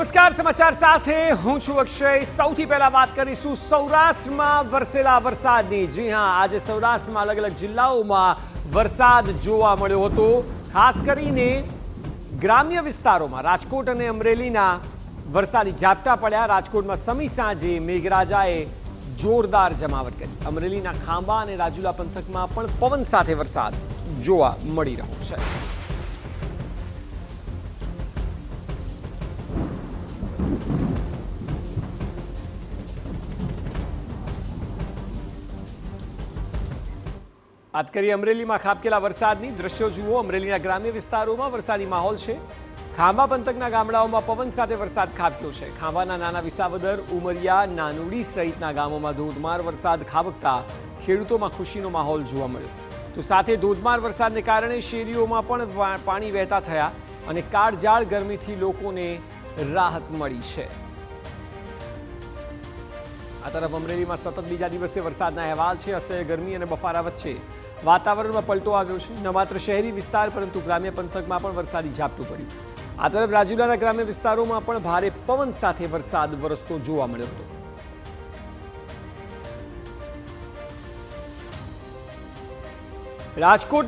નમસ્કાર, સમાચાર સાથે હું છું અક્ષય। સૌથી પહેલા વાત કરીશું સૌરાષ્ટ્રમાં વરસેલા વરસાદની। જી હા, આજે સૌરાષ્ટ્રમાં અલગ અલગ જિલ્લાઓમાં વરસાદ જોવા મળ્યો હતો। ખાસ કરીને ગ્રામ્ય વિસ્તારોમાં રાજકોટ અને અમરેલીના વરસાદી ઝાપટા પડ્યા। રાજકોટમાં સમી સાંજે મેઘરાજાએ જોરદાર જમાવટ કરી। અમરેલીના ખાંભા અને રાજુલા પંથકમાં પણ પવન સાથે વરસાદ જોવા મળી રહ્યો છે। વાત કરીએ અમરેલીમાં ખાબકેલા વરસાદની। દ્રશ્યો જુઓ, અમરેલીના ગ્રામ્ય વિસ્તારોમાં વરસાદી માહોલ છે। ખાંભા પંથકના ગામડાઓમાં પવન સાથે વરસાદ ખાબક્યો છે। ખાંભાના નાના વિસાવદર, ઉમરિયા, નાનુડી સહિતના ગામોમાં ધોધમાર વરસાદ ખાબકતા ખેડૂતોમાં ખુશીનો માહોલ જોવા મળ્યો। તો સાથે ધોધમાર વરસાદને કારણે શેરીઓમાં પણ પાણી વહેતા થયા અને કાળઝાળ ગરમીથી લોકોને રાહત મળી છે। આ તરફ અમરેલીમાં સતત બીજા દિવસે વરસાદના અહેવાલ છે। અસહ્ય ગરમી અને બફારા વચ્ચે વાતાવરણમાં પલટો આવ્યો છે। ન માત્ર શહેરી વિસ્તાર પરંતુ ગ્રામ્ય પંથકમાં પણ વરસાદી ઝાપટું પડ્યું। આ તરફ રાજુલાના ગ્રામ્ય વિસ્તારોમાં પણ ભારે પવન સાથે વરસાદ વરસતો જોવા મળ્યો હતો। રાજકોટ